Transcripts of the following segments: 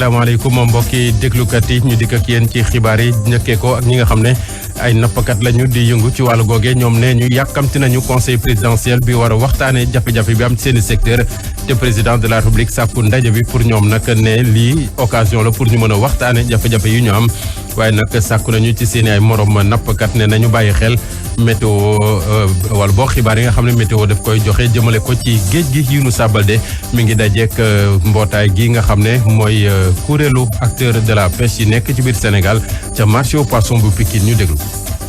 asalaamaaleykum mbokki déglukat yi ñu dikk ak yéen ci xibaar yi njëkkee ko ak ñi nga xam ne ay nappkat lañu di yëngu ci wàllu googe ñoom ne ñu yàkkamti nañu conseil présidentiel bi war a waxtaanee jafe-jafe bi am ci seeni secteur te président de la république sàkku ndaje bi pour ñoom nag ne lii occasion la pour ñu mën a waxtaane jafe-jafe yu ñu am waaye nag sàkku nañu ci seeni ay morom nappkat ne nañu bàyyi xel météo wala boo xibaar yi nga xam ne météo daf koy joxe jëmale ko ci géej gi Younoussa Baldé mi ngi dajeek mbootaay gi nga xam ne mooy kuréelu acteur de la pêche yi nekk ci biir Sénégal ca marché au poisson bu Pikine ñu déglu.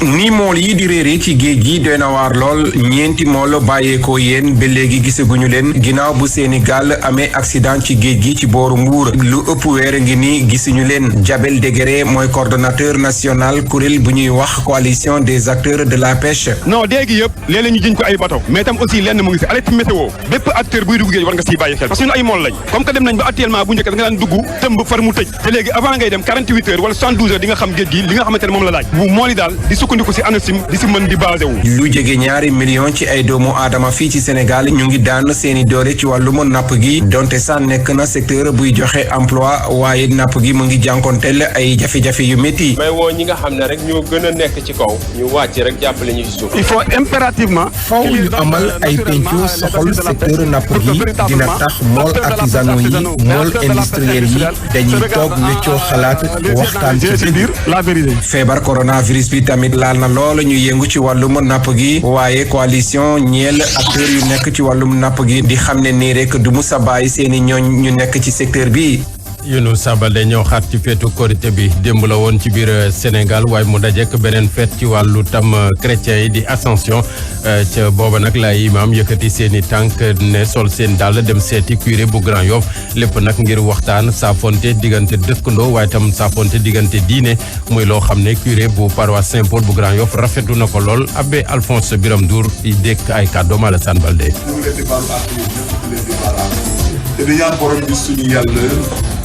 ni mool yi di réere ci géej gi doy na waar lool ñeenti mool bàyyeekoo yéen ba léegi gisaguñu leen ginnaaw bu seeni gaal amee accident ci géej gi ci booru Mbuur lu ëpp weer ngi ni gisuñu leen Jabel Degré mooy coordonnateur national kuréel bu ñuy wax coalition des acteurs de la pêche. non déegi yëpp léeg-léeg ñu jiñ ko ay bateau mais tam aussi lenn mu ngi si alerte météo bépp acteur buy dugg géej war nga siy bàyyi xel parce que ñun ay mool lañ comme que dem nañ ba actuellement bu njëkk da nga daan dugg tëmb far mu tëj te léegi avant ngay dem 48 heures wala 72 heures di nga xam géej gi li nga xamante ne moom la laaj bu mool yi daal sukkandiku si ANACIM di si mën di basé wu. lu jege 2 millions ci ay doomu aadama fii ci Sénégal ñu ngi daan seeni doole ci wàllum napp gi donte sax nekk na secteur buy joxe emploi waaye napp gi mu ngi jànkonteel ay jafe-jafe yu métti. may woo ñi nga xam ne rek ñoo gën a nekk ci kaw ñu wàcc rek jàppale ñu ci suuf. il faut impérativement. faw ñu amal ay pencu soxal secteur napp gi dina tax mool artisanaux yi mool industriel yi dañuy toog weccoo xalaat waxtaan ci biir la vérité. feebar coronavirus bi tamit laal na lool ñu yëngu ci wàllum napp gi waaye coalition ñeel acteurs yu nekk ci wàllum napp gi di xam ne nii rek du musa bàyyi seeni ñooñ ñu nekk ci secteur bi. Younoussa Baldé ñëw xaat ci feetu korité bi démb la woon ci biir Sénégal waaye mu dajek beneen feet ci wàllu tam chrétien yi di Ascension ca booba nag laay imaam yëkkati seen i tànk ne sol seen dàll dem seeti curé bu Grand Yoff lépp nag ngir waxtaan saafonte diggante dëkkandoo waaye tam saafonte diggante diine muy loo xam ne curé bu paroisse Saint-Paul bu Grand Yoff rafetlu na ko lool abbé Alphonse Biram Ndour yi dékk ay kàddoom Alassane Baldé. ñu ngi leen di baalu àq yi ñëpp leen di baal àq te di ñaan borom bi suñu yàlla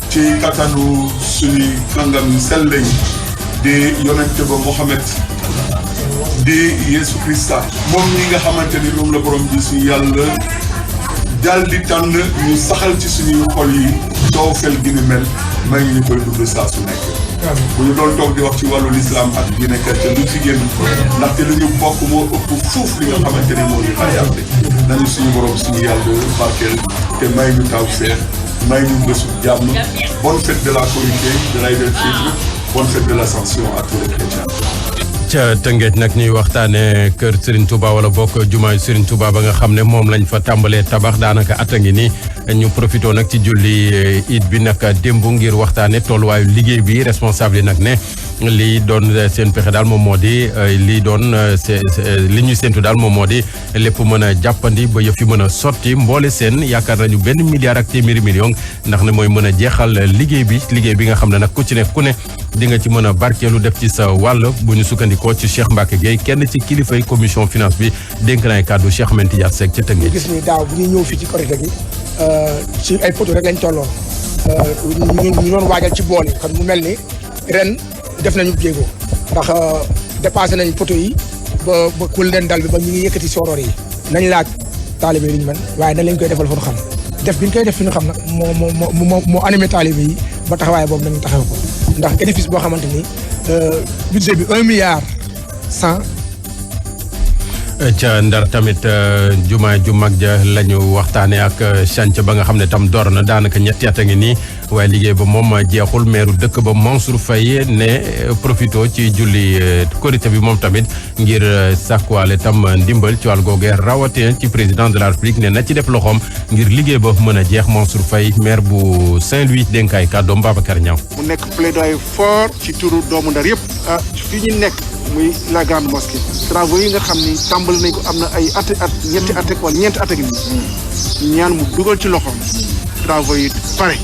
ci kattanu suñu kàngam sell lañ di yonente ba Mohamed di Yesu Christa moom ñi nga xamante ni moom la borom bi suñu yàlla daal di tànn ñu saxal ci suñuy xol yi doo fel gi ni mel may ñu koy dund saa su nekk bu ñu doon toog di wax ci wàllu lislaam ak diine chrétien lu ci génn ndaxte lu ñu bokk moo ëpp fuuf li nga xamante ne moo ñu xajaate nañu suñu borom suñu yàlla barkeel te may ñu taw feex may ñu bésu jàmm bonne fête de la Korité de l'Aïd el-Fitr bonne fête de l'Ascension à tous les chrétiens. ca Tëngéej nag ñuy waxtaane kër Serigne Touba wala bokk jumaay Serigne Touba ba nga xam ne moom lañ fa tàmbalee tabax daanaka at a ngi nii ñu profité nag ci julli it bi nag démb ngir waxtaane tolluwaayu liggéey bi responsable yi nag ne lii doon seen pexe daal moom moo di lii doon li ñu séntu daal moom moo di lépp mën a jàppandi ba yëf yi mën a sotti mboole seen yaakaar nañu 1 milliard ak téeméeri million ndax ne mooy mën a jeexal liggéey bi nga xam ne nag ku ci nekk ku ne di nga ci mën a barkeelu def ci sa wàll bu ñu sukkandikoo ci Cheikh Mbacke Gueye kenn ci kilifay commission finance bi dénk na ay kàddu Cheikh Menti Diat Seck ca Tëngéej. gis ni daaw bu ñuy ñëw fii ci Korité gi ci ay poto rek lañ tolloon ñu doon waajal ci bool yi kon mu mel ni ren def nañu jéego ndax dépassé nañ poto yi ba kul leen dal bi ba ñu ngi yëkkati soror yi nañ laaj taalibe yi ñu mën waaye nañ lañ koy defal fu ñu xam def bi ñu koy def fi ñu xam nag moo animé taalibe yi ba taxawaay boobu nañu taxaw ko ndax édifice boo xamante ni budget bi 1 milliard 100. ca Ndar tamit jumaa ju mag ja la ñu waxtaanee ak chantier ba nga xam ne tam door na daanaka 3 at a ngi nii waaye liggéey ba moom jeexul meeru dëkk ba Mansour Faye ne profito ci julli Korité bi moom tamit ngir sàkkuwaale tam ndimbal ci wàll googee rawatina ci président de la République ne na ci def loxoom ngir liggéey ba mën a jeex Mansour Faye maire bu Saint-Louis dénkaay kàddoom Babacar Niang. mu nekk plaidoyer fort ci turu doomu Ndar yëpp. fi ñu nekk muy la grande mosquée. travaux yi nga xam ni tàmbali nañ ko am na ay at ñetti at wala ñeenti at ak nii ñaan mu dugal ci loxoom travaux yi pare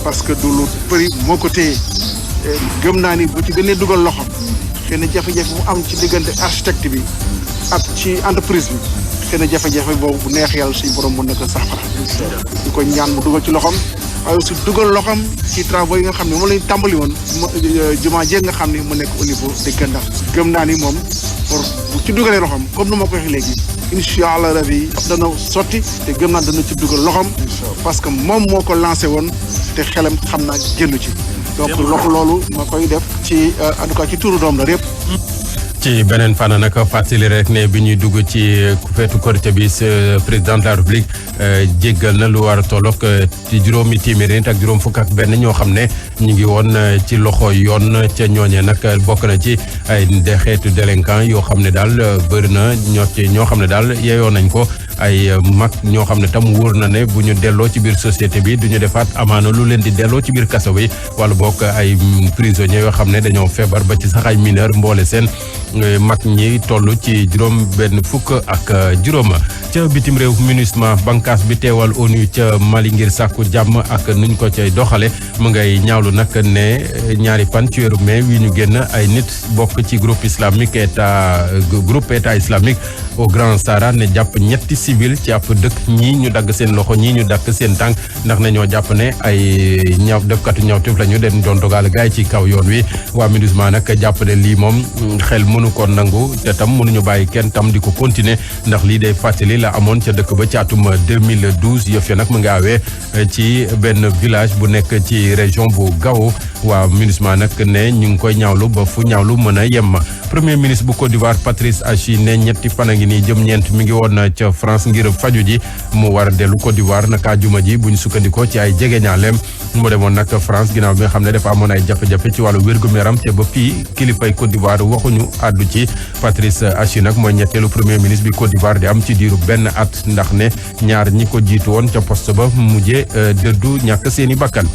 parce que du lu bëri moo ko téye gëm naa ni bu ci gënee dugal loxoom xëy na jafe-jafe mu am ci diggante architecte bi ak ci entreprise bi xëy na jafe-jafe boobu bu neex yàlla suñu borom mën na ko saafara di ko ñaan mu dugal ci loxoom waaye aussi dugal loxoom ci travaux yi nga xam ne moom lañu tàmbali woon jumaa jeeg nga xam ne mu nekk au niveau de Guet Ndar gëm naa ni moom pour bu ci dugalee loxoom comme nu ma ko waxee léegi incha allah rabi dana sotti te gëm naa dana ci dugal loxoom parce que moom moo ko lancé woon te xelam xam naa génn ci donc loolu ma koy def ci en tout cas ci turu doom la yëpp. ci beneen fànn nag fàttali rek ne bi ñuy dugg ci feetu korité bi président de la république jéggal na lu war a tolloog ci juróomi téeméeri nit ak juróom fukk ak benn ñoo xam ne ñu ngi woon ci loxo yoon ca ñooñee nag bokk na ci ay xeetu délinquant yoo xam ne daal bëri na ñoo xam ne daal yeyoo nañ ko ay mag ñoo xam ne tam wóor na ne bu ñu delloo ci biir société bi du ñu defaat amaana lu leen di delloo ci biir kaso bi wala bokk ay prisonniers yoo xam ne dañoo feebar ba ci sax ay mineur mboole seen mag ñi toll ci juróom benn fukk ak juróom ca bitim réew MINUSMA bànqaas bi teewal ONU ca Mali ngir sàkku jàmm ak nuñ ko cay doxale mu ngay ñaawlu nag ne ñaari fan ci weeru mai wi ñu génn ay nit bokk ci groupe état islamique au Grand Sahara ne jàpp ñetti civil ci ab dëkk ñii ñu dagg seen loxo ñii ñu dagg seen tànk ndax ne ñoo jàpp ne ay defkatu ñaawteef la ñu den doon dogal gaay ci kaw yoon wi waa MINUSMA nag jàpp ne lii moom xel mënu ko nangu te tam mënuñu bàyyi kenn tam di ko continuer ndax lii day fàttali la amoon ca dëkk ba ci atum 2012 yëf ya nag mu ngi awee ci benn village bu nekk ci région bu Gao waa MINUSMA nag ne ñu ngi koy ñaawlu ba fu ñaawlu mën a yem premier ministre bu Côte d'Ivoire Patrice Achi ne ñetti fan a ngi nii jëm ñeent mi ngi woon ca France ngir faju ji mu war a dellu Côte d'Ivoire naka juma ji bu ñu sukkandikoo ci ay jegeñaaleem mu demoon nag France ginnaaw bi nga xam ne dafa amoon ay jafe-jafe ci wàllu wér-gu-yaram te ba fii kilifay Côte d'Ivoire waxuñu àddu ci Patrice Achi nag mooy ñetteelu premier ministre bi Côte d'Ivoire di am ci diiru benn at ndax ne ñaar ñi ko jiitu woon ca poste ba mujjee dëddu ñàkk seeni bakkan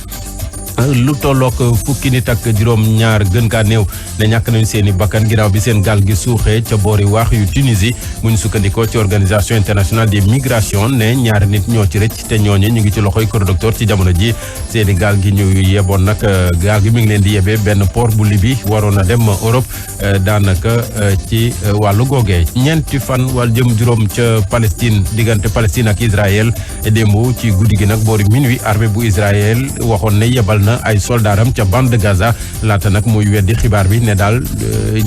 lu tollook fukki nit ak juróom ñaar gën kaa néew ne ñàkk nañu seen i bakkan ginnaaw bi seen gaal gi suuxee ca boori waax yu Tunisie mu ñu sukkandikoo ci organisation internationale des migrations ne ñaari nit ñoo ci rëcc te ñooñu ñu ngi ci loxoy kër docteur ci jamono ji seen i gaal gi ñu yeboon nag gaal gi mi ngi leen di yebee benn port bu Libye waroon a dem Europe daanaka ci wàllu googee ñeenti fan wala jëm juróom ca Palestine diggante Palestine ak Israël démb ci guddi gi nag boori minuit armée bu Israël waxoon ne yebal na ay soldaaram ca bande de Gaza laata nag muy weddi xibaar bi ne daal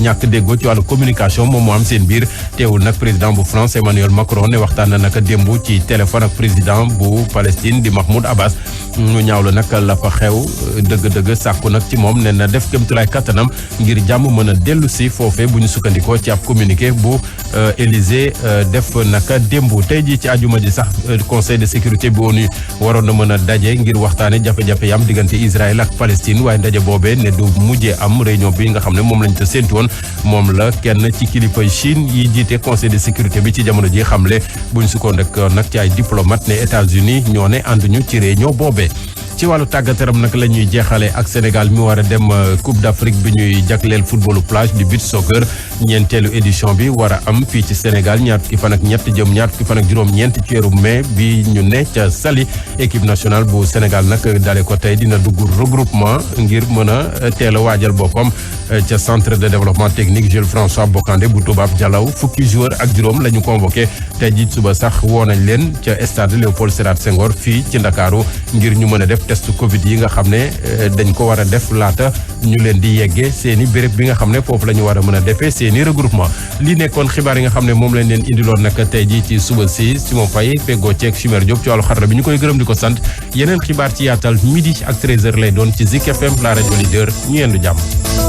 ñàkk déggoo ci wàllu communication moom moo am seen biir teewul nag président bu France Emmanuel Macron ne waxtaan na nag démb ci téléphone ak président bu Palestine di Mahmoud Abbas ñu ñaawlu nag la fa xew dëgg-dëgg sàkku nag ci moom ne na def kéemtulaay kattanam ngir jàmm mën a dellu si foofee bu ñu sukkandikoo ci ab communiqué bu Élysée def naka démb tey jii ci ajuma ji sax conseil de sécurité bu ONU waroon na mën a daje ngir waxtaane jafe-jafe yam diggante Israël ak Palestine waaye ndaje boobee ne du mujjee am réunion bi nga xam ne moom lañ ca séntu woon moom la kenn ci kilifay Chine yi jiite conseil de sécurité bi ci jamono ji xamle buñ sukkandikoo nag ci ay diplomate ne États-Unis ñoo ne ànduñu ci réunion boobee. ci wàllu tàggat-yaram nag la ñuy jeexale ak Sénégal mi war a dem Coupe d'Afrique bi ñuy jagleel footballu plage du beach soccer ñeenteelu édition bi war a am fii ci Sénégal ñaar fukki fan ak ñett jëm ñaar fukki fan ak juróom-ñeent ci weeru mai bi ñu ne ca Saly équipe nationale bu Sénégal nag dale ko tey dina dugg regroupement ngir mën a teel a waajal boppam ca centre de développement technique Jules François Bocandé bu Toubab Dialaw fukki joueur ak juróom la ñu convoqué tey jii suba sax woo nañ leen ca stade Léopold Sédar Senghor fii ci Ndakaaru ngir ñu mën a def test Covid yi nga xam ne dañ ko war a def laata ñu leen di yeggee seeni béréb bi nga xam ne foofu la ñu war a mën a defee seeni regroupement lii nekkoon xibaar yi nga xam ne moom lañ leen indiloon nag tey jii ci suba si Simon Faye feggoo ceeg Chimère Diop ci wàllu xarala bi ñu koy gërëm di ko sant yeneen xibaar ci yaatal midi ak 13h lay doon ci Zik FM la rajo leader ñu yendu jàmm